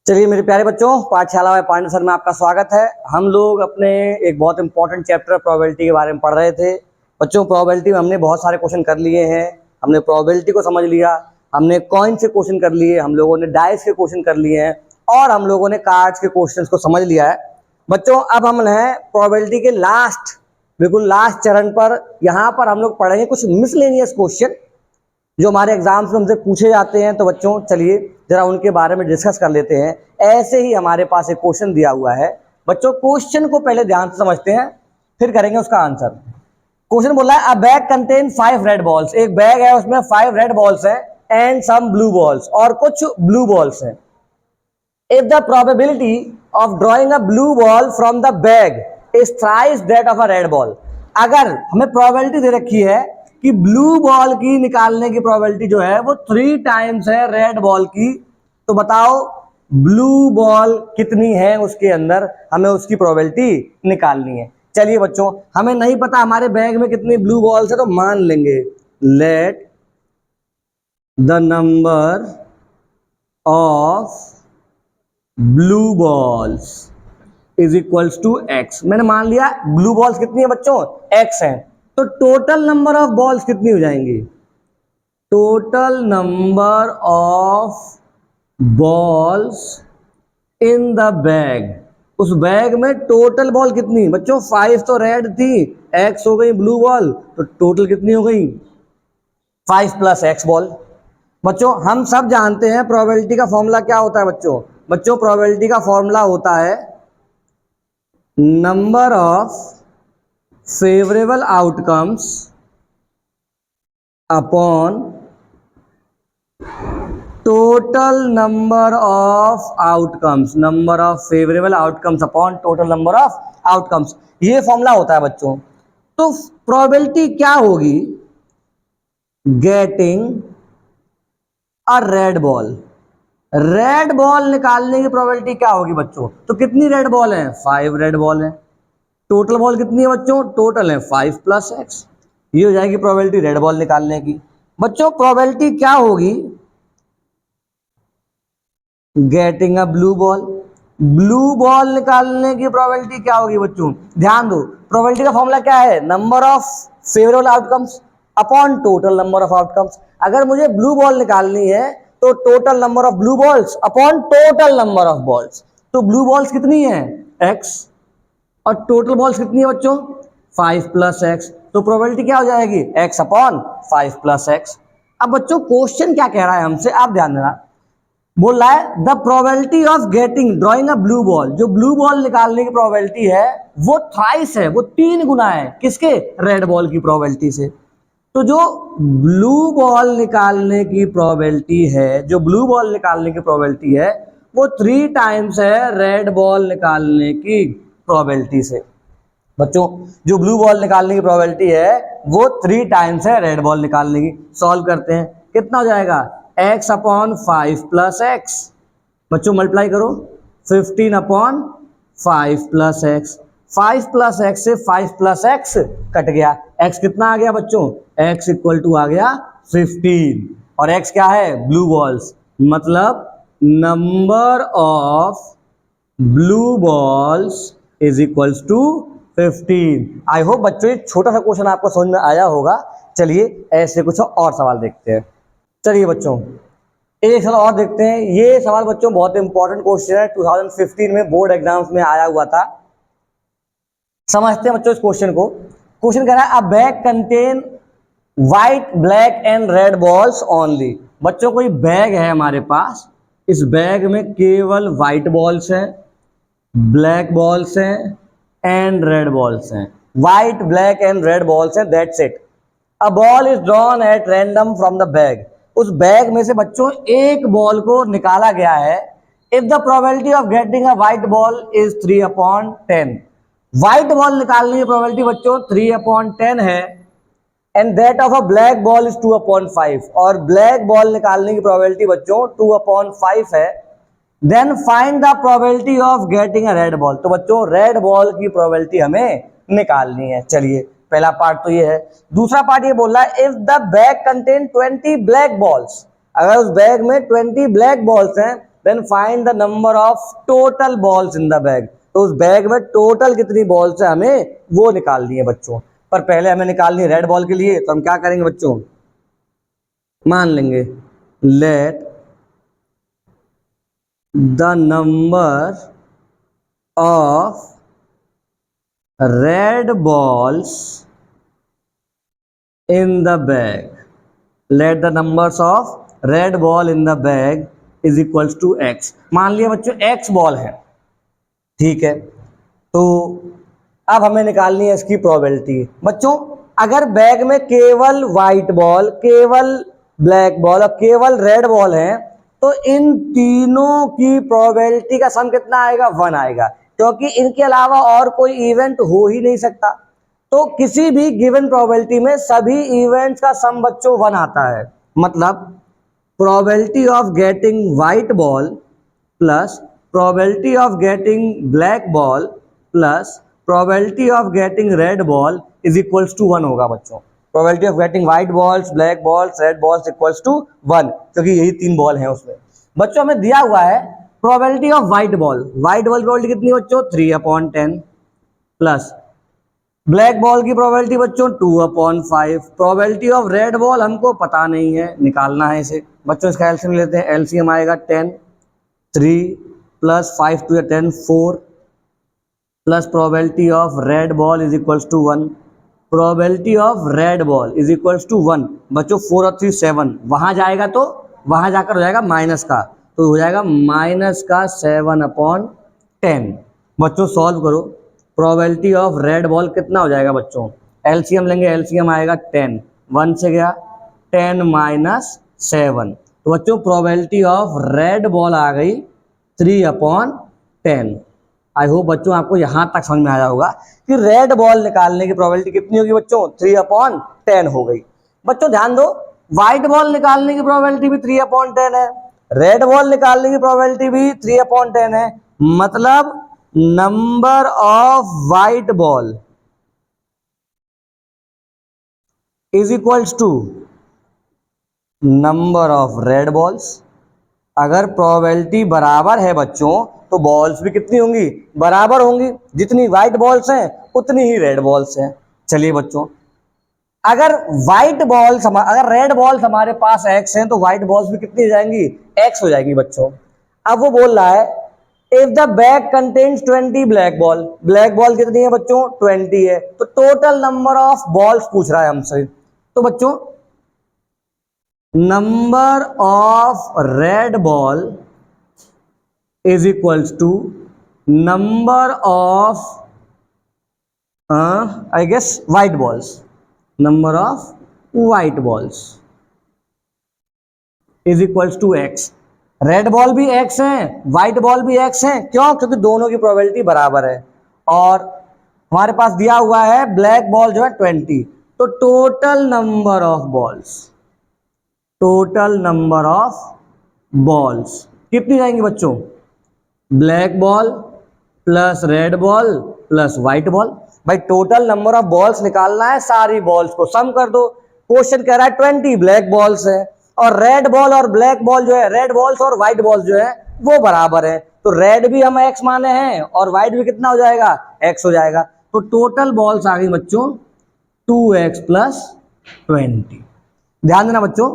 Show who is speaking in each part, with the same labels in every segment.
Speaker 1: चलिए मेरे प्यारे बच्चों, पाठशाला में पांडे सर में आपका स्वागत है। हम लोग अपने एक बहुत इंपॉर्टेंट चैप्टर प्रोबेबिलिटी के बारे में पढ़ रहे थे। बच्चों, प्रोबेबिलिटी में हमने बहुत सारे क्वेश्चन कर लिए हैं। हमने प्रोबेबिलिटी को समझ लिया, हमने कॉइन से क्वेश्चन कर लिए, हम लोगों ने डाइस के क्वेश्चन कर लिए हैं और हम लोगों ने कार्ड्स के क्वेश्चन को समझ लिया है। बच्चों, अब हम हैं प्रोबेबिलिटी के बिल्कुल लास्ट चरण पर। यहाँ पर हम लोग पढ़ेंगे कुछ मिसलेनियस क्वेश्चन जो हमारे एग्जाम्स में हमसे पूछे जाते हैं। तो बच्चों चलिए जरा उनके बारे में डिस्कस कर लेते हैं। ऐसे ही हमारे पास एक क्वेश्चन दिया हुआ है। बच्चों, क्वेश्चन को पहले ध्यान से समझते हैं, फिर करेंगे उसका आंसर। क्वेश्चन बोला है, अ बैग कंटेन 5 रेड बॉल्स। एक बैग है, उसमें 5 रेड बॉल्स है एंड सम ब्लू बॉल्स, और कुछ ब्लू बॉल्स हैं। If the probability of drawing a blue ball from the bag is thrice that of a red ball. अगर हमें probability दे रखी है कि ब्लू बॉल की निकालने की प्रोबेबिलिटी जो है वो 3 टाइम्स है रेड बॉल की, तो बताओ ब्लू बॉल कितनी है उसके अंदर, हमें उसकी प्रोबेबिलिटी निकालनी है। चलिए बच्चों, हमें नहीं पता हमारे बैग में कितनी ब्लू बॉल्स है, तो मान लेंगे let the number of blue balls is equals to x. मैंने मान लिया ब्लू बॉल्स कितनी है बच्चों, एक्स है। तो टोटल नंबर ऑफ बॉल्स कितनी हो जाएंगी? Total number of balls in the bag, उस बैग में टोटल बॉल कितनी बच्चों? 5 तो रेड थी, एक्स हो गई ब्लू बॉल, तो टोटल कितनी हो गई? 5 प्लस एक्स बॉल। बच्चों, हम सब जानते हैं प्रोबेबिलिटी का फॉर्मूला क्या होता है। बच्चों प्रोबेबिलिटी का फॉर्मूला होता है number of favourable outcomes upon total number of outcomes. Number of favourable outcomes upon total number of outcomes, ये फॉर्मूला होता है बच्चों। तो प्रोबेबिलिटी क्या होगी? Getting a red ball. Red ball निकालने की प्रोबेबिलिटी क्या होगी बच्चों? तो कितनी रेड बॉल है? 5 रेड बॉल है। टोटल बॉल कितनी है बच्चों? टोटल है 5 प्लस एक्स। ये हो जाएगी प्रोबेबिलिटी रेड बॉल निकालने की। बच्चों, प्रोबेबिलिटी क्या होगी getting a blue ball? Blue ball निकालने की प्रोबेबिलिटी क्या होगी बच्चों? ध्यान दो, प्रोबेबिलिटी का फॉर्मूला क्या है? Number of favourable outcomes upon total number of outcomes. अगर मुझे ब्लू बॉल निकालनी है तो total number of blue balls upon total number of balls. तो ब्लू बॉल्स कितनी है? एक्स, और टोटल बॉल्स कितनी है बच्चों? 5 प्लस एक्स। तो प्रोबेबिलिटी क्या हो जाएगी? X upon 5 plus x. अब बच्चों क्वेश्चन क्या कह रहा है हमसे, आप ध्यान देना। बोल रहा है the probability of getting drawing a blue ball. जो ब्लू बॉल निकालने की प्रोबेबिलिटी है वो थ्राइस है, वो 3 गुना है किसके? रेड बॉल की प्रोबेबिलिटी से। तो जो ब्लू बॉल निकालने की प्रोबेबिलिटी है, जो ब्लू बॉल निकालने की प्रोबेबिलिटी है वो 3 टाइम्स है रेड बॉल निकालने की प्रोबेबिलिटी से। बच्चों, जो ब्लू बॉल निकालने की प्रोबेबिलिटी है वो 3 टाइम्स है रेड बॉल निकालने की। सॉल्व करते हैं, कितना हो जाएगा? x upon 5 plus x. बच्चों मल्टीप्लाई करो, 15 upon 5 plus x. 5 plus x से 5 प्लस एक्स कट गया, x कितना आ गया बच्चों? x इक्वल टू आ गया 15, और x क्या है? Blue balls. मतलब number of blue balls is equals to 15। I hope बच्चों ये छोटा सा क्वेश्चन आपको समझ में आया होगा। चलिए ऐसे कुछ और सवाल देखते हैं। चलिए बच्चों एक सवाल और देखते हैं। ये सवाल बच्चों बहुत इंपॉर्टेंट क्वेश्चन है, 2015 में बोर्ड एग्जाम्स में आया हुआ था। समझते हैं बच्चों इस क्वेश्चन को। क्वेश्चन कह रहा है अ bag contain white black and red balls only. बच्चों कोई बैग है हमारे पास, इस बैग में केवल व्हाइट बॉल्स हैं, ब्लैक बॉल्स हैं एंड रेड बॉल्स हैं। White black and red balls हैं, that's it. A ball is drawn at random from the bag. उस बैग में से बच्चों एक बॉल को निकाला गया है। If the probability of getting a white ball is 3/10। White ball निकालने की प्रोबेबिलिटी बच्चों 3/10 है, and that of a black ball is 2/5। और ब्लैक बॉल निकालने की प्रोबेबिलिटी बच्चों 2/5 है। Then find the probability of getting a red ball. तो बच्चों रेड बॉल की प्रोबेबिलिटी हमें निकालनी है। चलिए पहला पार्ट तो ये है। दूसरा पार्ट ये बोल रहा है if the bag contain 20 black balls. अगर उस बैग में 20 ब्लैक बॉल्स हैं then find the number of total balls in the bag. तो उस बैग में टोटल कितनी बॉल्स है हमें वो निकालनी है बच्चों। पर पहले हमें निकालनी है रेड बॉल के लिए, तो हम क्या करेंगे बच्चों, मान लेंगे let the number of red balls in the bag, let the numbers of red ball in the bag is equals to x। मान लिया बच्चों x बॉल है, ठीक है। तो अब हमें निकालनी है इसकी प्रोबेबिलिटी। बच्चों अगर बैग में केवल व्हाइट बॉल, केवल ब्लैक बॉल और केवल रेड बॉल है तो इन तीनों की प्रोबेबिलिटी का सम कितना आएगा, 1 आएगा, क्योंकि इनके अलावा और कोई इवेंट हो ही नहीं सकता। तो किसी भी गिवन प्रोबेबिलिटी में सभी इवेंट्स का सम बच्चों 1 आता है। मतलब probability of getting white ball plus probability of getting black ball plus probability of getting red ball is equals to 1 होगा बच्चों। Probability of getting white balls, black balls, red balls equals to 1, क्योंकि यही 3 ball हैं उसमें। बच्चों हमें दिया हुआ है probability of white ball probability कितनी बच्चों, 3/10 प्लस ब्लैक बॉल की प्रोबेबिलिटी बच्चों 2/5। प्रोबेबिलिटी ऑफ रेड बॉल हमको पता नहीं है, निकालना है इसे बच्चों। इसका एलसीएम लेते हैं, एलसीएम आएगा 10, 3 plus 5 to 10 4 plus probability of red ball is equals to 1। Probability of red ball is equals to 1 बच्चों, 4 और 3 7, वहां जाएगा तो वहां जाकर हो जाएगा माइनस का, तो हो जाएगा माइनस का 7/10। बच्चों सॉल्व करो, प्रोबेबिलिटी ऑफ रेड बॉल कितना हो जाएगा बच्चों, एलसीएम लेंगे, एलसीएम आएगा 10, 1 से गया 10 माइनस 7, तो बच्चों प्रोबेबिलिटी ऑफ रेड बॉल आ गई 3/10। आई होप बच्चों आपको यहां तक समझ में आया होगा कि रेड बॉल निकालने की प्रोबेबिलिटी कितनी होगी बच्चों, 3/10 हो गई। बच्चों ध्यान दो, व्हाइट बॉल निकालने की प्रोबेबिलिटी भी 3/10 है, रेड बॉल निकालने की प्रोबेबिलिटी भी 3/10 है। मतलब number of white ball is equals to number of red balls. अगर प्रोबेबिलिटी बराबर है बच्चों तो बॉल्स भी कितनी होंगी, बराबर होंगी। जितनी व्हाइट बॉल्स हैं उतनी ही रेड बॉल्स हैं। चलिए बच्चों, अगर व्हाइट बॉल्स अगर रेड बॉल्स हमारे पास x हैं तो व्हाइट बॉल्स भी कितनी हो जाएंगी, x हो जाएगी बच्चों। अब वो बोल रहा है if the bag contains 20 black ball, black ball कितनी है बच्चों, 20 है, तो टोटल नंबर ऑफ बॉल्स पूछ रहा है हमसे। तो बच्चों number of red ball is equals to number of I guess white balls, number of white balls is equals to x। Red ball भी x है, व्हाइट बॉल भी x है, क्यों, क्योंकि दोनों की प्रोबेबिलिटी बराबर है। और हमारे पास दिया हुआ है ब्लैक बॉल जो है 20, तो total number of balls, total number of balls कितनी जाएंगी बच्चों, black ball plus red ball plus white ball. भाई टोटल नंबर ऑफ बॉल्स निकालना है, सारी बॉल्स को सम कर दो। क्वेश्चन कह रहा है 20 ब्लैक बॉल्स है और रेड बॉल और ब्लैक बॉल जो है, रेड बॉल्स और व्हाइट बॉल्स जो है वो बराबर है, तो रेड भी हम x माने हैं और व्हाइट भी कितना हो जाएगा, x हो जाएगा। तो टोटल बॉल्स आ गई बच्चों 2x प्लस 20। ध्यान देना बच्चों,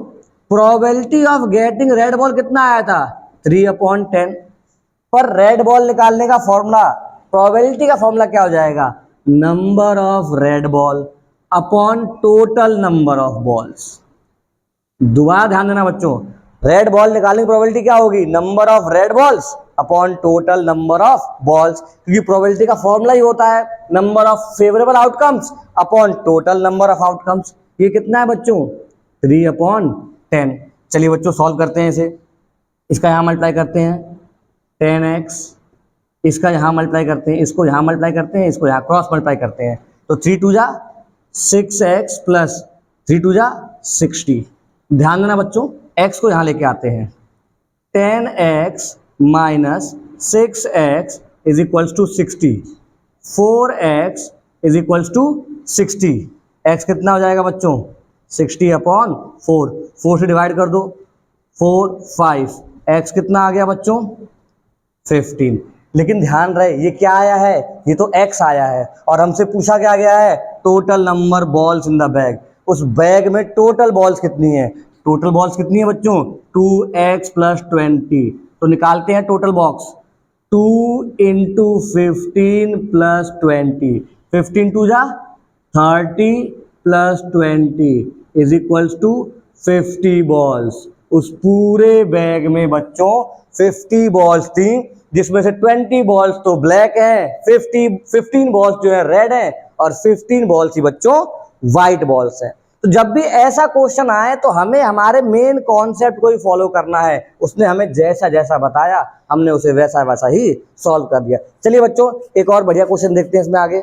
Speaker 1: probability of getting red ball कितना आया था, 3/10, पर रेड बॉल निकालने का फॉर्मूला, प्रोबेबिलिटी का फॉर्मूला क्या हो जाएगा, number of red ball upon total number of balls. दोबारा ध्यान देना बच्चों, रेड बॉल निकालने की प्रोबेबिलिटी क्या होगी, number of red balls upon total number of balls, क्योंकि प्रोबेबिलिटी का फॉर्मूला ही होता है number of favourable outcomes upon total number of outcomes. ये कितना है बच्चों, 3/10। चलिए बच्चों सॉल्व करते हैं इसे, इसका यहाँ मल्टीप्लाई करते हैं 10x, इसका यहाँ मल्टीप्लाई करते हैं, इसको यहाँ मल्टीप्लाई करते हैं, इसको यहाँ क्रॉस मल्टीप्लाई करते हैं, तो 3 2 जा 6x प्लस 3 2 जा 60। ध्यान देना बच्चों, x को यहाँ लेके आते हैं, 10x minus 6x is equals to 60, 4x is equals to 60। x कितना हो जाएगा बच्चों, 60/4, 4 से डिवाइड कर दो, 4 5 x कितना आ गया बच्चों 15। लेकिन ध्यान रहे ये क्या आया है, ये तो x आया है और हमसे पूछा क्या गया है total number balls in the bag. उस बैग में टोटल बॉल्स कितनी है, टोटल बॉल्स कितनी है बच्चों 2x + 20। तो निकालते हैं टोटल बॉक्स 2 × 15 + 20, 15 2 जा 30 + 20 = 50 बॉल्स। उस पूरे बैग में बच्चों 50 बॉल्स थी, जिसमें से 20 बॉल्स तो ब्लैक हैं, 15 बॉल्स जो है रेड हैं और 15 बॉल्स ही बच्चों व्हाइट बॉल्स हैं। तो जब भी ऐसा क्वेश्चन आए तो हमें हमारे मेन कॉन्सेप्ट को ही फॉलो करना है। उसने हमें जैसा जैसा बताया हमने उसे वैसा वैसा ही सॉल्व कर दिया। चलिए बच्चों एक और बढ़िया क्वेश्चन देखते हैं इसमें आगे।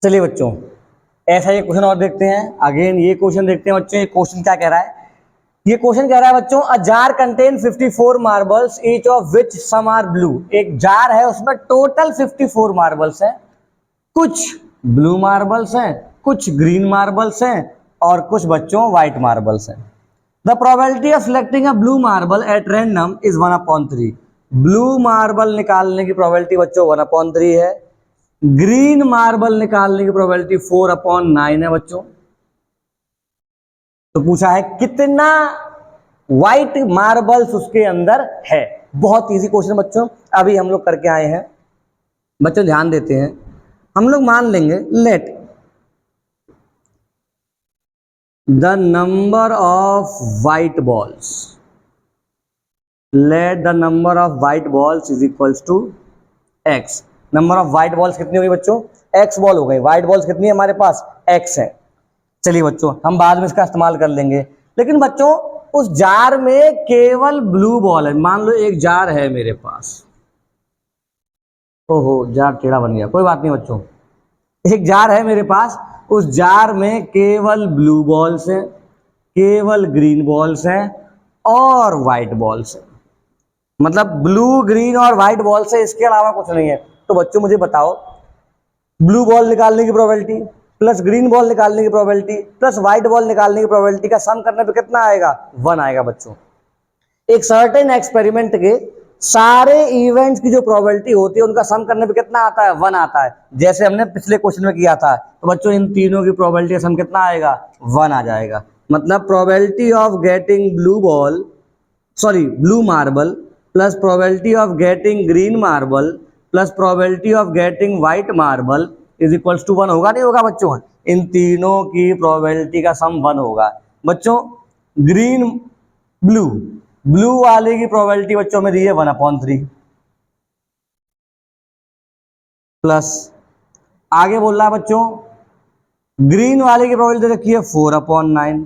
Speaker 1: चलिए बच्चों ऐसा ये क्वेश्चन और देखते हैं। अगेन ये क्वेश्चन देखते हैं बच्चों। ये क्वेश्चन क्या कह रहा है, ये क्वेश्चन कह रहा है बच्चों a jar contain 54 marbles each of which some are blue. एक जार है उसमें टोटल 54 मार्बल्स हैं, कुछ ब्लू मार्बल्स हैं, कुछ ग्रीन मार्बल्स हैं और कुछ बच्चों व्हाइट मार्बल्स हैं। The probability of selecting a blue marble at random is 1/3। Blue marble निकालने की प्रोबेबिलिटी बच्चों 1/3 है। ग्रीन मार्बल निकालने की प्रोबेबिलिटी 4/9 है बच्चों। तो पूछा है कितना व्हाइट मार्बल्स उसके अंदर है। बहुत इजी क्वेश्चन बच्चों, अभी हम लोग करके आए हैं। बच्चों ध्यान देते हैं, हम लोग मान लेंगे let the number of white balls, let the number of white balls is equals to x. Number of white balls कितनी होगी बच्चों एक्स बॉल हो गई। व्हाइट बॉल्स कितनी है हमारे पास एक्स है। चलिए बच्चों हम बाद में इसका इस्तेमाल कर लेंगे, लेकिन बच्चों उस जार में केवल ब्लू बॉल है। मान लो एक जार है मेरे पास, ओहो जार टेढ़ा बन गया, कोई बात नहीं बच्चों। एक जार है मेरे पास, उस जार में केवल ब्लू बॉल्स हैं, केवल ग्रीन बॉल्स हैं और व्हाइट बॉल्स हैं। मतलब ब्लू ग्रीन और व्हाइट बॉल्स है, इसके अलावा कुछ नहीं है। तो बच्चों मुझे बताओ ब्लू बॉल निकालने की प्रोबेबिलिटी प्लस ग्रीन बॉल निकालने की प्रोबेबिलिटी प्लस व्हाइट बॉल निकालने की प्रोबेबिलिटी का सम करने पे कितना आएगा 1 आएगा बच्चों। एक सर्टेन एक्सपेरिमेंट के सारे इवेंट्स की जो प्रोबेबिलिटी होती है उनका सम करने पे कितना आता है 1 आता है, जैसे हमने पिछले क्वेश्चन में किया था। तो बच्चों इन तीनों की प्रोबेबिलिटी का सम कितना आएगा 1 आ जाएगा। मतलब probability of getting blue ball sorry blue marble plus probability of getting green marble plus probability of getting white marble is equals to 1 होगा नहीं होगा बच्चों। इन तीनों की प्रोबेबिलिटी का सम 1 होगा बच्चों। ग्रीन ब्लू, ब्लू वाले की प्रोबेबिलिटी बच्चों में दी है 1/3 प्लस आगे बोल रहा है बच्चों ग्रीन वाले की प्रोबेबिलिटी रखी है 4/9।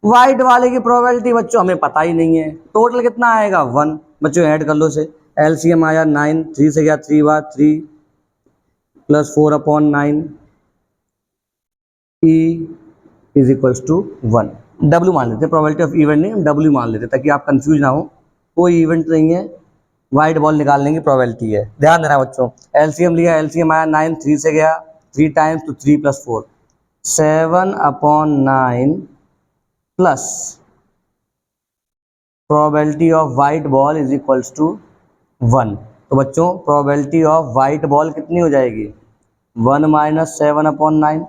Speaker 1: व्हाइट वाले की प्रोबेबिलिटी बच्चों हमें पता ही नहीं है, टोटल कितना आएगा 1। बच्चों ऐड कर लो से, एलसीएम आया 9, 3 से गया 3 बार 3 plus 4/9 E is equals to 1। W मान लेते, प्रोबेबिलिटी ऑफ इवेंट नहीं, हम डब्ल्यू मान लेते ताकि आप कंफ्यूज ना हो। कोई इवेंट नहीं है, व्हाइट बॉल निकालने की प्रोबेबिलिटी है। ध्यान देना बच्चों, एलसीएम लिया, एलसीएम आया 9, 3 से गया 3 टाइम्स तो 3 + 4 7/9 plus probability of white ball is equals to 1। तो बच्चों प्रोबेबिलिटी ऑफ व्हाइट बॉल कितनी हो जाएगी 1 - 7/9।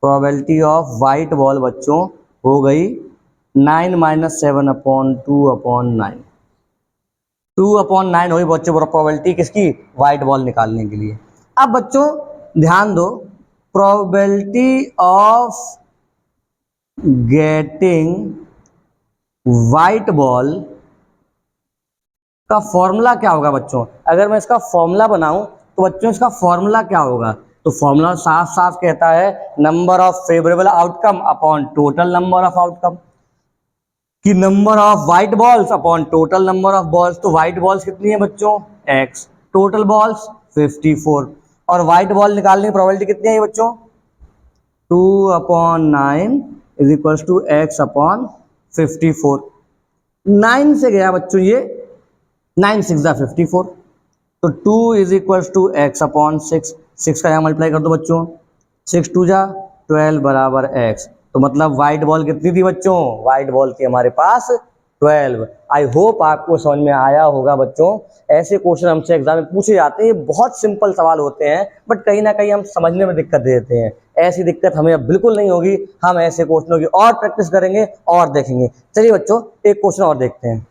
Speaker 1: प्रोबेबिलिटी ऑफ व्हाइट बॉल बच्चों हो गई 9 - 7/2/9। 2/9 हुई बच्चों प्रोबेबिलिटी किसकी व्हाइट बॉल निकालने के लिए। अब बच्चों ध्यान दो, probability of getting white ball का फॉर्मूला क्या होगा बच्चों। अगर मैं इसका फॉर्मूला बनाऊं तो बच्चों इसका फॉर्मूला क्या होगा। तो फॉर्मूला साफ साफ कहता है number of favourable outcome upon total number of outcome, कि number of white balls upon total number of balls. तो व्हाइट बॉल्स कितनी है बच्चों x, टोटल बॉल्स 54 और व्हाइट बॉल निकालने की प्रोबेबिलिटी कितनी है बच्चों 2/9 इज इक्वल्स टू x/54। 9 से गया बच्चों ये 9 6 = 54, तो 2 इज इक्वल्स टू x/6। 6 का यहाँ मल्टीप्लाई कर दो बच्चों, 6 2 जा 12 = x। तो मतलब व्हाइट बॉल कितनी थी बच्चों, व्हाइट बॉल की हमारे पास 12। आई होप आपको समझ में आया होगा बच्चों। ऐसे क्वेश्चन हमसे एग्जाम में पूछे जाते हैं, ये बहुत सिंपल सवाल होते हैं, बट कहीं ना कहीं हम समझने में दिक्कत देते हैं। ऐसी दिक्कत हमें अब बिल्कुल नहीं होगी, हम ऐसे क्वेश्चनों की और प्रैक्टिस करेंगे और देखेंगे। चलिए बच्चों, एक क्वेश्चन और देखते हैं।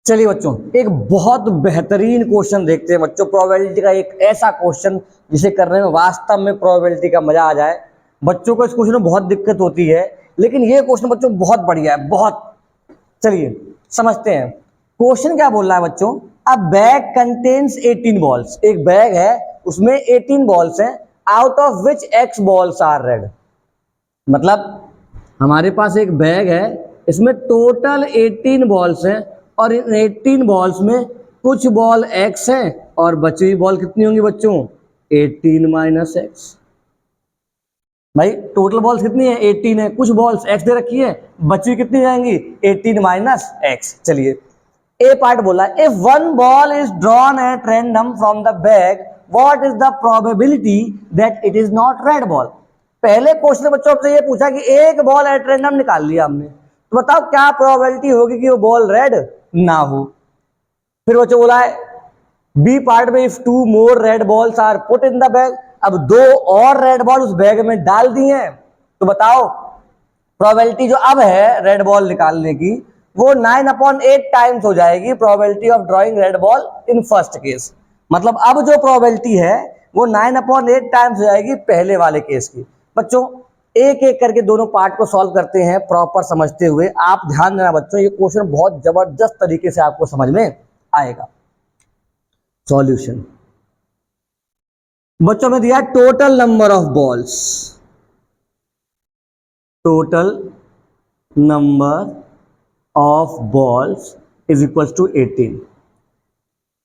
Speaker 1: चलिए बच्चों, एक बहुत बेहतरीन क्वेश्चन देखते हैं बच्चों, प्रोबेबिलिटी का एक ऐसा क्वेश्चन जिसे करने में वास्तव में प्रोबेबिलिटी का मजा आ जाए। बच्चों को इस क्वेश्चन में बहुत दिक्कत होती है, लेकिन ये क्वेश्चन बच्चों बहुत बढ़िया है, बहुत। चलिए समझते हैं क्वेश्चन क्या बोल रहा है बच्चों। A bag contains 18 balls. एक बैग है, उसमें 18 बॉल्स हैं, out of which x balls are red. मतलब हमारे पास एक बैग है, इसमें टोटल 18 बॉल्स हैं, और इन 18 बॉल्स में कुछ बॉल एक्स हैं और बची हुई बॉल कितनी होंगी बच्चों, 18 माइनस एक्स। भाई टोटल बॉल्स कितनी है, 18 है, कुछ बॉल्स एक्स दे रखी है, बची हुई कितनी जाएंगी, 18 माइनस एक्स। चलिए ए पार्ट बोला, if one ball is drawn at random from the bag, what is the probability that it is not red ball. पहले क्वेश्चन बच्चों आपसे ये पूछा कि एक बॉल एट रैंडम निकाल लिया हमने, तो बताओ क्या प्रोबेबिलिटी होगी कि वो बॉल रेड ना हो। फिर बच्चों बोला है बी पार्ट में, if two more red balls are put in the bag, अब दो और रेड बॉल उस बैग में डाल दी हैं, तो बताओ प्रोबेबिलिटी जो अब है रेड बॉल निकालने की, वो 9/8 टाइम्स हो जाएगी probability of drawing red ball in first case. मतलब अब जो प्रोबेबिलिटी है वो 9/8 टाइम्स हो जाएगी पहले वाले केस की। बच्चों एक एक करके दोनों पार्ट को सॉल्व करते हैं प्रॉपर समझते हुए। आप ध्यान देना बच्चों, ये क्वेश्चन बहुत जबरदस्त तरीके से आपको समझ में आएगा। सॉल्यूशन बच्चों में दिया total number of balls, total number of balls is equal to 18।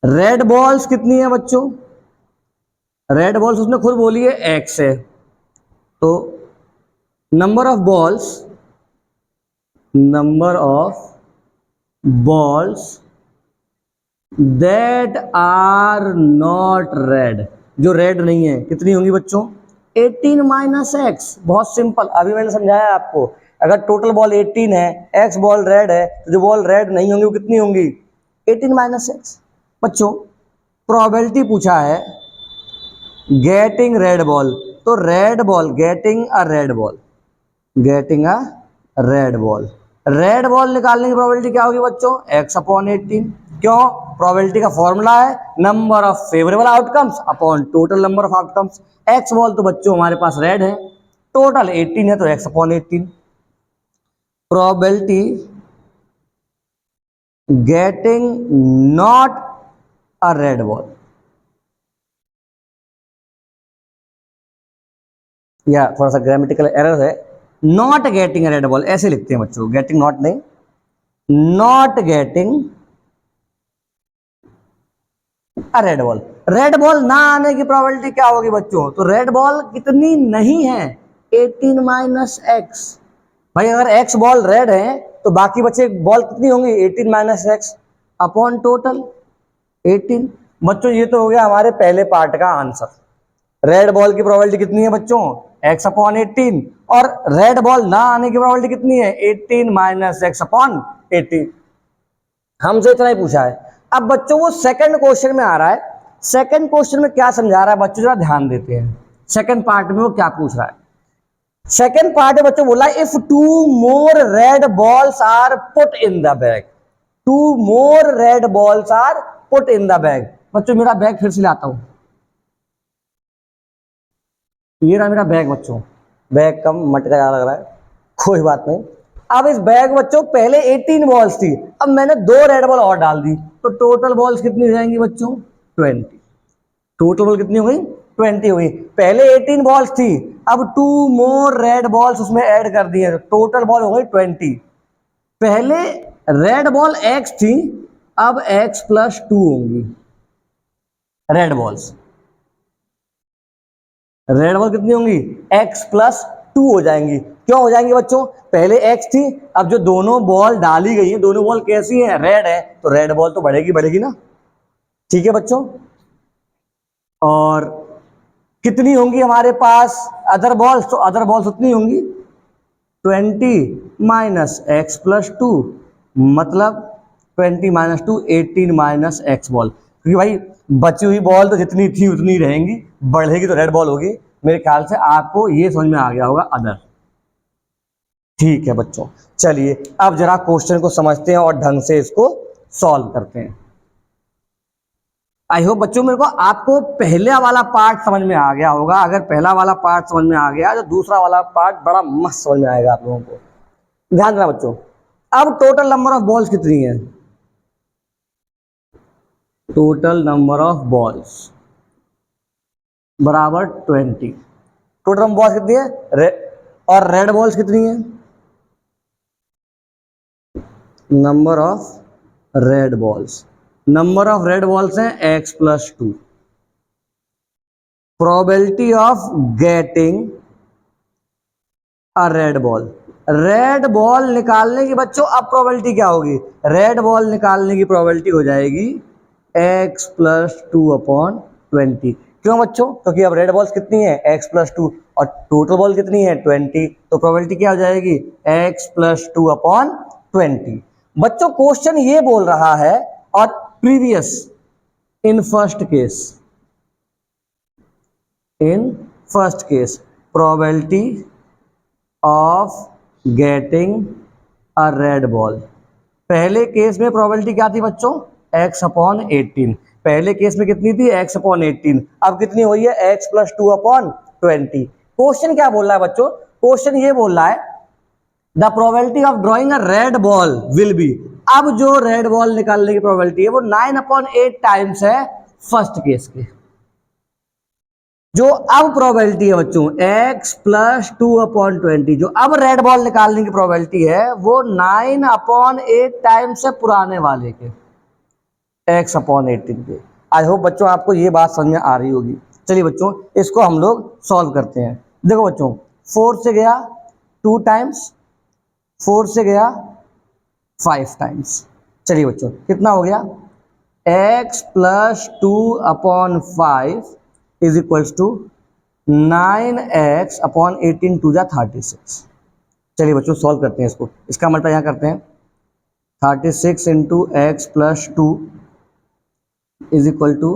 Speaker 1: Red balls कितनी है बच्चों, रेड बॉल्स उसने खुद बोली है एक्स है, तो number of balls that are not red, जो रेड नहीं है, कितनी होंगी बच्चों, 18 माइनस एक्स। बहुत सिंपल, अभी मैंने समझाया आपको। अगर टोटल बॉल 18 है, एक्स बॉल रेड है, तो जो बॉल रेड नहीं होंगी वो कितनी होंगी, 18 माइनस एक्स। बच्चों प्रोबेबिलिटी पूछा है गेटिंग रेड बॉल, तो red ball, getting a red ball, getting a red ball, red ball निकालने की प्रोबेबिलिटी क्या होगी बच्चों, x/18। क्यों, प्रोबेबिलिटी का फॉर्मूला है number of favourable outcomes upon total number of outcomes. X ball तो बच्चों हमारे पास रेड है, टोटल 18 है, तो x/18। Probability getting not a red ball, या थोड़ा सा ग्रामेटिकल एरर है, नॉट गेटिंग रेड बॉल ऐसे लिखते हैं बच्चों, गेटिंग नॉट नहीं, not getting a red ball. Red ball ना आने की प्रोबेबिलिटी क्या होगी बच्चों, तो रेड बॉल कितनी नहीं है, 18 माइनस एक्स। भाई अगर एक्स बॉल रेड है तो बाकी बचे बॉल कितनी होंगी, 18 माइनस एक्स अपॉन टोटल 18। बच्चों ये तो हो गया हमारे पहले पार्ट का आंसर। रेड बॉल की प्रोबेबिलिटी कितनी है बच्चों, x/18, और रेड बॉल ना आने की प्रोबेबिलिटी कितनी है, 18 माइनस x/18। हमसे इतना ही पूछा है। अब बच्चों वो सेकंड क्वेश्चन में आ रहा है, सेकंड क्वेश्चन में क्या समझा रहा है बच्चों, जरा ध्यान देते हैं। सेकंड पार्ट में वो क्या पूछ रहा है, सेकंड पार्ट में बच्चों बोला if two more red balls are put in the bag, two more red balls are put in the bag. बच्चों मेरा बैग फिर से लाता हूं, ये रहा मेरा बैग बच्चों, बैग कम मटका ज्यादा लग रहा है, कोई बात नहीं। अब इस बैग बच्चों पहले 18 बॉल्स थी, अब मैंने 2 रेड बॉल और डाल दी, तो टोटल बॉल्स कितनी हो जाएंगी बच्चों, 20। टोटल बॉल कितनी हो गई, 20 हुई। पहले 18 बॉल्स थी, अब 2 मोर रेड बॉल्स उसमें ऐड कर दिए, टोटल बॉल हो गई 20। पहले रेड बॉल एक्स थी, अब x+2 होंगी रेड बॉल्स। रेड बॉल कितनी होंगी, x+2 हो जाएंगी। क्यों हो जाएंगी बच्चों, पहले x थी, अब जो दोनों बॉल डाली गई है, दोनों बॉल कैसी है, रेड है, तो रेड बॉल तो बढ़ेगी बढ़ेगी ना। ठीक है बच्चों, और कितनी होंगी हमारे पास अदर बॉल्स, तो अदर बॉल्स उतनी होंगी 20 माइनस x+2, मतलब 20 माइनस 2 18 माइनस एक्स बॉल, क्योंकि भाई बची हुई बॉल तो जितनी थी उतनी रहेंगी, बढ़ेगी तो रेड बॉल होगी। मेरे ख्याल से आपको ये समझ में आ गया होगा अदर। ठीक है बच्चों, चलिए अब जरा क्वेश्चन को समझते हैं और ढंग से इसको सॉल्व करते हैं। आई होप बच्चों मेरे को आपको पहले वाला पार्ट समझ में आ गया होगा। अगर पहला वाला पार्ट समझ में आ गया तो दूसरा वाला पार्ट बड़ा मस्त समझ में आएगा आप लोगों को। ध्यान देना बच्चों, अब टोटल नंबर ऑफ बॉल्स कितनी है? टोटल नंबर ऑफ बॉल्स बराबर 20। टोटल नंबर बॉल्स कितनी है? और रेड बॉल्स कितनी है? Number of red balls, number of red balls हैं x plus 2। Probability of getting a red ball, red ball निकालने की बच्चों अब प्रोबेबिलिटी क्या होगी? रेड बॉल निकालने की प्रोबेबिलिटी हो जाएगी x प्लस 2 अपॉन 20। क्यों बच्चों? क्योंकि अब रेड बॉल्स कितनी है? x प्लस 2 और टोटल बॉल कितनी है? 20, तो प्रोबेबिलिटी क्या हो जाएगी? x plus 2 upon 20। बच्चों क्वेश्चन ये बोल रहा है और previous in first case probability of getting a red ball. पहले केस में प्रोबेबिलिटी क्या थी बच्चों? x upon 18। पहले केस में कितनी थी? x upon 18। अब कितनी हुई है? x plus 2 upon 20। क्वेश्चन क्या बोल रहा है बच्चों? क्वेश्चन ये बोल रहा है the probability of drawing a red ball will be. अब जो रेड बॉल निकालने की प्रोबेबिलिटी है वो 9 अपॉन 8 टाइम्स है फर्स्ट केस के। जो अब प्रोबेबिलिटी है बच्चों x प्लस 2 अपॉन 20, जो अब रेड बॉल निकालने की प्रोबेबिलिटी है वो 9 अपॉन 8 टाइम्स है पुराने वाले के, x अपॉन 18 के। आई होप बच्चों आपको ये बात समझ में आ रही होगी। चलिए बच्चों इसको हम लोग सॉल्व करते हैं। देखो बच्चों 4 से गया 2 टाइम्स, 4 से गया 5 टाइम्स। चलिए बच्चों कितना हो गया? x plus 2 upon 5 is equals to 9x upon 18 two जा 36। चलिए बच्चों सॉल्व करते हैं इसको। इसका मतलब यहाँ करते हैं 36 into x plus 2 is equal to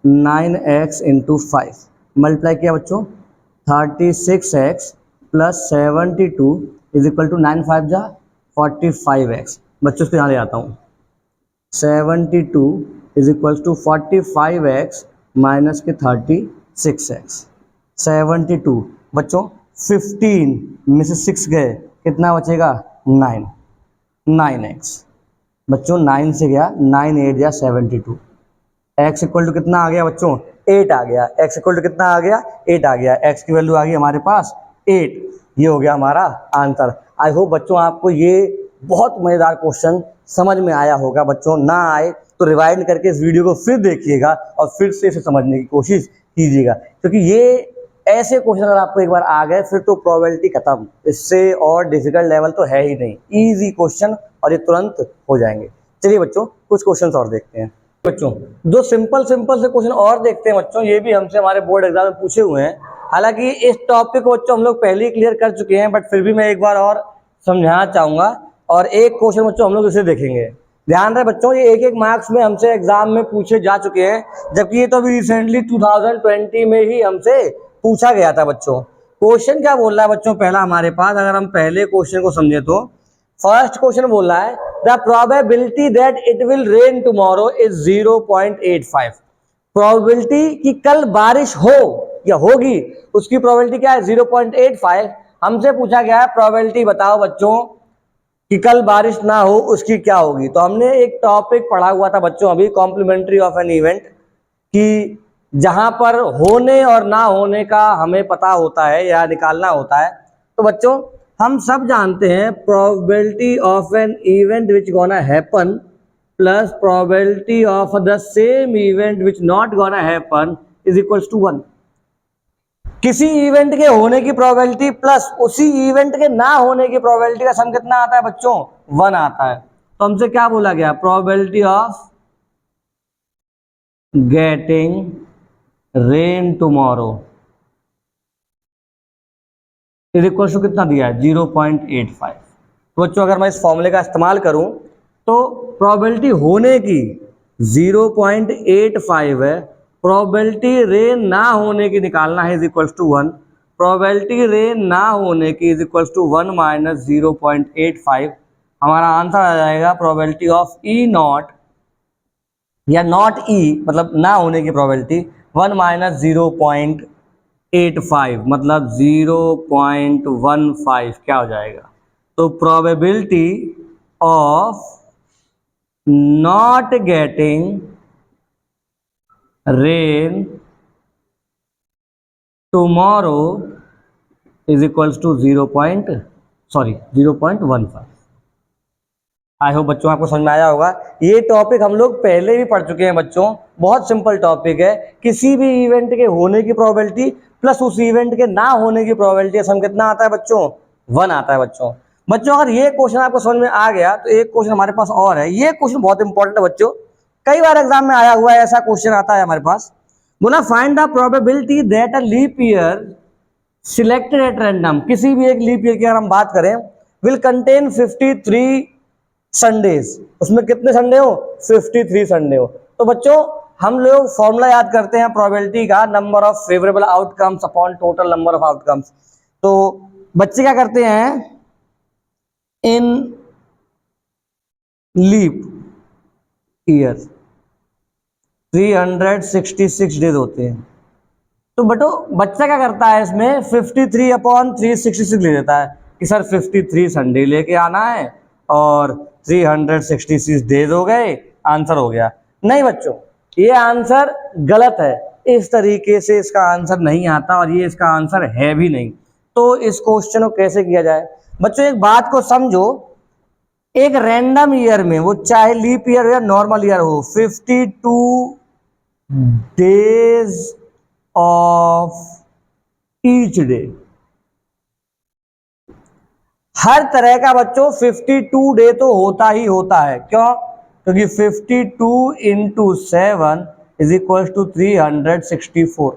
Speaker 1: 9x into 5। Multiply किया बच्चों 36x plus 72 is equal to 9 5 जा 45x। बच्चों इसको यहाँ ले आता हूँ 72 is equal to 45x minus के 36x। 72 बच्चों 15 में से 6 गए, कितना बचेगा? 9, 9x। बच्चों 9 से गया 9 8 या 72। x इक्वल टू कितना आ गया बच्चों? 8 आ गया। x इक्वल टू कितना आ गया? 8 आ गया। x की वैल्यू आ गई हमारे पास 8। ये हो गया हमारा आंसर। आई होप बच्चों आपको ये बहुत मजेदार क्वेश्चन समझ में आया होगा। बच्चों ना आए तो रिवाइंड करके इस वीडियो को फिर देखिएगा और फिर से इसे समझने की कोशिश कीजिएगा, क्योंकि ये ऐसे क्वेश्चन अगर आपको एक बार आ गए फिर तो प्रोबेबिलिटी खत्म। इससे और डिफिकल्ट लेवल तो है ही नहीं, इजी क्वेश्चन और ये तुरंत हो जाएंगे। चलिए बच्चों कुछ क्वेश्चन और देखते हैं। बच्चों दो सिंपल से क्वेश्चन और देखते हैं बच्चों। ये भी हमसे हमारे बोर्ड एग्जाम में पूछे हुए हैं। हालांकि इस टॉपिक को बच्चों हम लोग पहले ही क्लियर कर चुके हैं, बट फिर भी मैं एक बार और समझाना चाहूंगा। और एक क्वेश्चन बच्चों हम लोग इसे देखेंगे। ध्यान रहे बच्चों ये एक मार्क्स में हमसे एग्जाम में पूछे जा चुके हैं, जबकि ये तो अभी रिसेंटली 2020 में ही हमसे पूछा गया था बच्चों। क्वेश्चन क्या बोल रहा है बच्चों? पहला हमारे पास अगर हम पहले क्वेश्चन को समझे तो फर्स्ट क्वेश्चन बोल रहा है the probability that it will rain tomorrow is 0.85। Probability कि कल बारिश हो या होगी उसकी प्रोबेबिलिटी क्या है? 0.85। हमसे पूछा गया है प्रोबेबिलिटी बताओ बच्चों कि कल बारिश ना हो उसकी क्या होगी। तो हमने एक टॉपिक पढ़ा हुआ था बच्चों अभी, कॉम्प्लीमेंट्री ऑफ एन इवेंट, कि जहां पर होने और ना होने का हमें पता होता है या निकालना होता है। तो बच्चों हम सब जानते हैं probability of an event which gonna happen plus probability of the same event which not gonna happen is equals to 1। किसी इवेंट के होने की प्रोबेबिलिटी प्लस उसी इवेंट के ना होने की प्रोबेबिलिटी का सम कितना आता है बच्चों? 1 आता है। तो हमसे क्या बोला गया? Probability of getting rain tomorrow is equal to कितना दिया है? 0.85। तो बच्चों अगर मैं इस फॉर्मूले का इस्तेमाल करूं तो प्रोबेबिलिटी होने की 0.85 है, प्रोबेबिलिटी रेन ना होने की निकालना है is equals to 1, probability rain ना होने की इज इक्वल्स टू 1 माइनस 0.85। हमारा आंसर आ जाएगा प्रोबेबिलिटी ऑफ ई नॉट या नॉट ई मतलब ना होने की प्रोबेबिलिटी 1 माइनस 0.85 मतलब 0.15 क्या हो जाएगा। तो probability of not getting rain tomorrow is equals to 0.15। I hope बच्चों आपको समझ में आया होगा। ये टॉपिक हम लोग पहले भी पढ़ चुके हैं बच्चों, बहुत सिंपल टॉपिक है। किसी भी इवेंट के होने की प्रोबेबिलिटी प्लस उस इवेंट के ना होने की प्रोबेबिलिटी सम कितना आता है बच्चों, 1 आता है बच्चों। बच्चों अगर ये क्वेश्चन आपको समझ में आ गया तो एक क्वेश्चन हमारे पास और है। ये क्वेश्चन बहुत इंपॉर्टेंट है बच्चों, कई बार एग्जाम में आया हुआ है, ऐसा क्वेश्चन आता है हमारे पास। बोला find the probability that a leap year selected at random, किसी भी एक लीप ईयर की अगर हम बात करें, विल कंटेन 53 संडेज, उसमें कितने संडे हो, 53 संडे हो। तो बच्चों हम लोग फॉर्मूला याद करते हैं प्रोबेबिलिटी का, number of favourable outcomes upon total number of outcomes. तो बच्चे क्या करते हैं, इन लीप ईयर 366 डेज होते हैं। तो बटो बच्चा क्या करता है इसमें 53 अपॉन 366 ले लेता है कि सर 53 संडे लेके आना है और 366 डेज हो गए, आंसर हो गया। नहीं बच्चों, ये आंसर गलत है, इस तरीके से इसका आंसर नहीं आता और ये इसका आंसर है भी नहीं। तो इस क्वेश्चन को कैसे किया जाए बच्चों, एक बात को समझो, एक रैंडम ईयर में, वो चाहे लीप ईयर हो या नॉर्मल ईयर हो, 52 डेज ऑफ ईच डे, हर तरह का बच्चों 52 डे तो होता ही होता है। क्यों? क्योंकि 52 into 7 is equal to 364।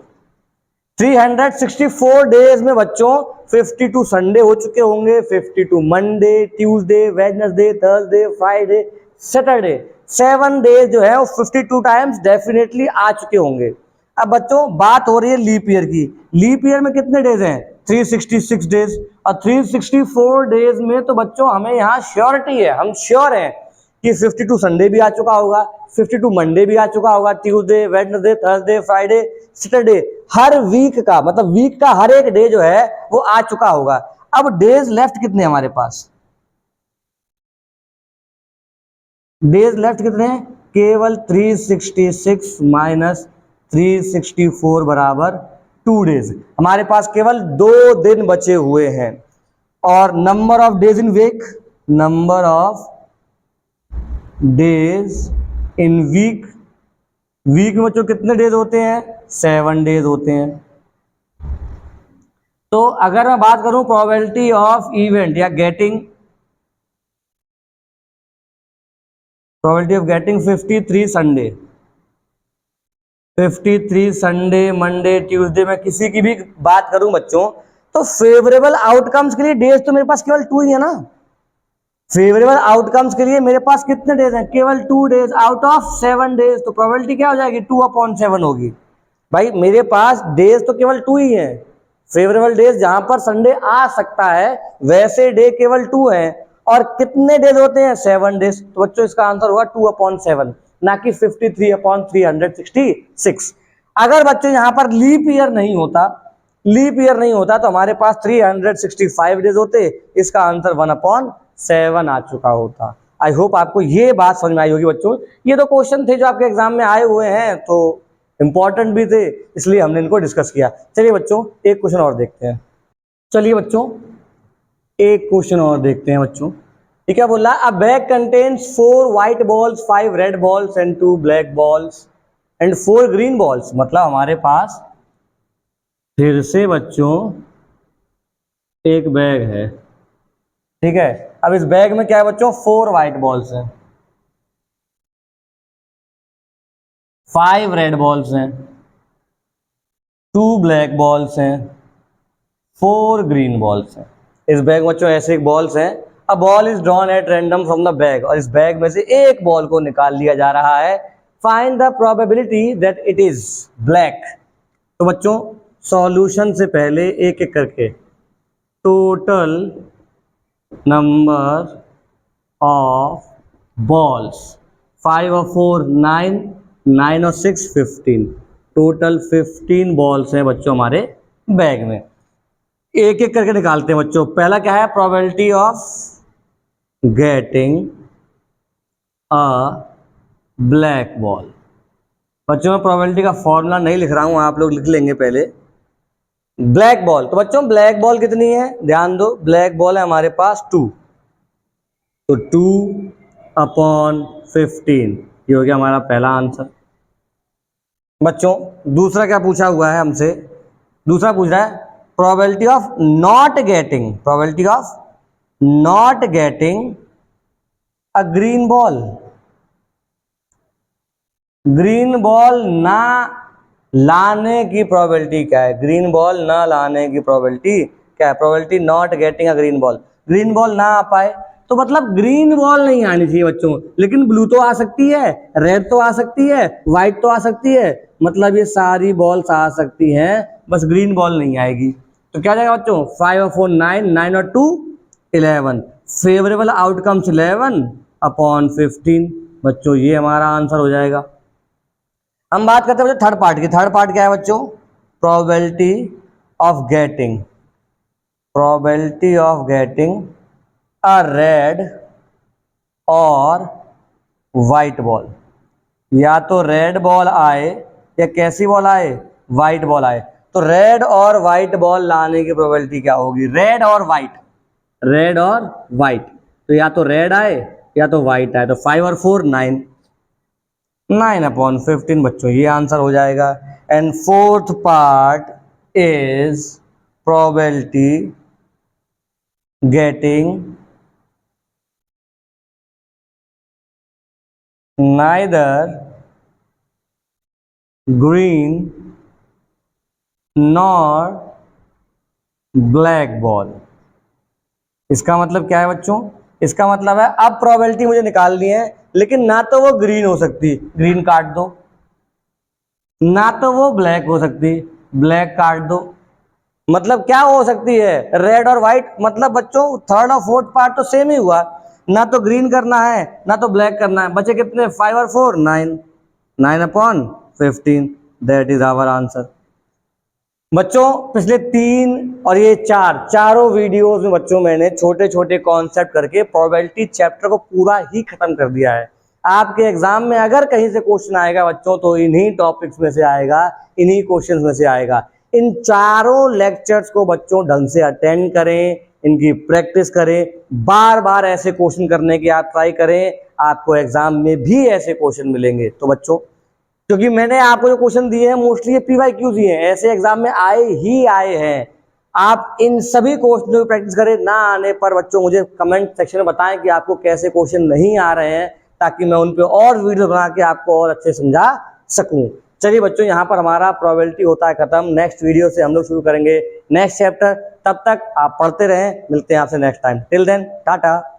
Speaker 1: 364 days में बच्चों 52 संडे हो चुके होंगे, 52 Monday, Tuesday, Wednesday, Thursday, Friday, Saturday, 7 days जो है वो 52 टाइम्स डेफिनेटली आ चुके होंगे। अब बच्चों बात हो रही है लीप ईयर की, लीप ईयर में कितने डेज हैं, 366 डेज, और 364 डेज में तो बच्चों हमें यहाँ श्योरिटी है, हम श्योर हैं कि 52 संडे भी आ चुका होगा, 52 मंडे भी आ चुका होगा, Tuesday, Wednesday, Thursday, Friday, Saturday, हर वीक का मतलब वीक का हर एक डे जो है वो आ चुका होगा। अब डेज लेफ्ट कितने हमारे पास, डेज लेफ्ट कितने हैं, केवल 366 माइनस 364 बराबर 2 डेज। हमारे पास केवल 2 दिन बचे हुए हैं। और number of days in week, number of days in week, week में बच्चों कितने डेज होते हैं, 7 डेज होते हैं। तो अगर मैं बात करूं प्रोबेबिलिटी ऑफ इवेंट या getting, probability of getting 53 Sunday, 53 Sunday, Monday, Tuesday, में किसी की भी बात करूं बच्चों, तो फेवरेबल आउटकम्स के लिए डेज तो मेरे पास केवल 2 ही है ना। फेवरेबल आउटकम्स के लिए मेरे पास कितने डेज हैं, केवल 2 डेज आउट ऑफ 7 डेज। तो प्रोबेबिलिटी क्या हो जाएगी, 2/7 होगी। भाई मेरे पास डेज तो केवल 2 ही है, फेवरेबल डेज जहां पर संडे आ सकता है वैसे डे केवल 2 है, और कितने डेज होते हैं, 7 डेज। तो बच्चों इसका आंसर होगा 2/7, ना कि 53/366। अगर बच्चों यहां पर लीप ईयर नहीं होता, लीप ईयर नहीं होता तो हमारे पास 365 डेज होते, इसका आंसर 1/7 आ चुका होता। आई होप आपको ये बात समझ में आई होगी बच्चों। ये तो क्वेश्चन थे जो आपके एग्जाम में आए हुए हैं, तो इंपॉर्टेंट भी थे, इसलिए हमने इनको डिस्कस किया। चलिए बच्चों एक क्वेश्चन और देखते हैं। चलिए बच्चों एक क्वेश्चन और देखते हैं बच्चों। ये क्या बोल रहा है, अ bag contains 4 white balls, 5 red balls and 2 black balls and 4 green balls. मतलब हमारे पास फिर से बच्चों एक बैग है, ठीक है। अब इस बैग में क्या है बच्चों, 4 व्हाइट बॉल्स हैं, 5 रेड बॉल्स हैं, 2 ब्लैक बॉल्स हैं, 4 ग्रीन बॉल्स हैं। इस बैग में बच्चों ऐसे एक बॉल्स हैं अ ball is drawn at random from the bag, और इस बैग में से एक बॉल को निकाल लिया जा रहा है। Find the probability that it is black. तो बच्चों सॉल्यूशन से पहले एक एक करके टोटल नंबर ऑफ बॉल्स, 5 और 4 9, 9 और 6 15, टोटल 15 बॉल्स हैं बच्चों हमारे बैग में। एक एक करके निकालते हैं बच्चों। पहला क्या है, probability of getting a black ball. बच्चों मैं प्रोबेबिलिटी का फॉर्मूला नहीं लिख रहा हूं, आप लोग लिख लेंगे पहले। ब्लैक बॉल, तो बच्चों ब्लैक बॉल कितनी है, ध्यान दो, ब्लैक बॉल है हमारे पास 2, तो 2/15, ये हो गया हमारा पहला आंसर। बच्चों दूसरा क्या पूछा हुआ है हमसे, दूसरा पूछ रहा है probability of not getting, probability of not getting a green ball. Green ball ना लाने की प्रोबेबिलिटी क्या है, ग्रीन बॉल ना लाने की प्रोबेबिलिटी क्या है, probability not getting a green ball, green ball ना आ पाए, तो मतलब ग्रीन बॉल नहीं आनी चाहिए बच्चों, लेकिन ब्लू तो आ सकती है, रेड तो आ सकती है, व्हाइट तो आ सकती है, मतलब ये सारी बॉल्स आ सकती हैं, बस ग्रीन बॉल नहीं आएगी। तो क्या जाएगा बच्चों, 5 और 4 9, 9 और 2 11, फेवरेबल आउटकम्स 11/15। बच्चों ये हमारा आंसर हो जाएगा। हम बात करते हैं बच्चों थर्ड पार्ट की। थर्ड पार्ट क्या है बच्चों, probability of getting, probability of getting a red और वाइट बॉल। या तो रेड बॉल आए या कैसी बॉल आए, वाइट बॉल आए। तो रेड और वाइट बॉल लाने की प्रोबेबिलिटी क्या होगी, रेड और वाइट, रेड और वाइट, तो या तो रेड आए या तो वाइट आए, तो 5 और 4 9, 9/15 बच्चों ये आंसर हो जाएगा। And fourth part is probability getting neither green nor black ball. इसका मतलब क्या है बच्चों, इसका मतलब है अब प्रोबेबिलिटी मुझे निकालनी है, लेकिन ना तो वो ग्रीन हो सकती, ग्रीन काट दो, ना तो वो ब्लैक हो सकती, ब्लैक काट दो, मतलब क्या हो सकती है, रेड और व्हाइट। मतलब बच्चों थर्ड और फोर्थ पार्ट तो सेम ही हुआ, ना तो ग्रीन करना है ना तो ब्लैक करना है, बचे कितने, 5 और 4 9, 9/15, दैट इज आवर आंसर। बच्चों पिछले 3 और ये 4 चारों वीडियोस में बच्चों मैंने छोटे छोटे कॉन्सेप्ट करके प्रोबेबिलिटी चैप्टर को पूरा ही खत्म कर दिया है। आपके एग्जाम में अगर कहीं से क्वेश्चन आएगा बच्चों तो इन्हीं टॉपिक्स में से आएगा, इन्हीं क्वेश्चंस में से आएगा। इन चारों लेक्चर्स को बच्चों ढंग से अटेंड करें, इनकी प्रैक्टिस करें, बार बार ऐसे क्वेश्चन करने की आप ट्राई करें, आपको एग्जाम में भी ऐसे क्वेश्चन मिलेंगे। तो बच्चों क्योंकि मैंने आपको जो क्वेश्चन दिए हैं मोस्टली ये PYQ दिए हैं, ऐसे एग्जाम में आए ही आए हैं। आप इन सभी क्वेश्चन की प्रैक्टिस करें, ना आने पर बच्चों मुझे कमेंट सेक्शन में बताएं कि आपको कैसे क्वेश्चन नहीं आ रहे हैं, ताकि मैं उन पे और वीडियो बना के आपको और अच्छे समझा सकूं। चलिए बच्चों यहाँ पर हमारा प्रोबेबिलिटी होता है खत्म। नेक्स्ट वीडियो से हम लोग शुरू करेंगे नेक्स्ट चैप्टर। तब तक आप पढ़ते रहें, मिलते हैं आपसे next time. Till then Tata.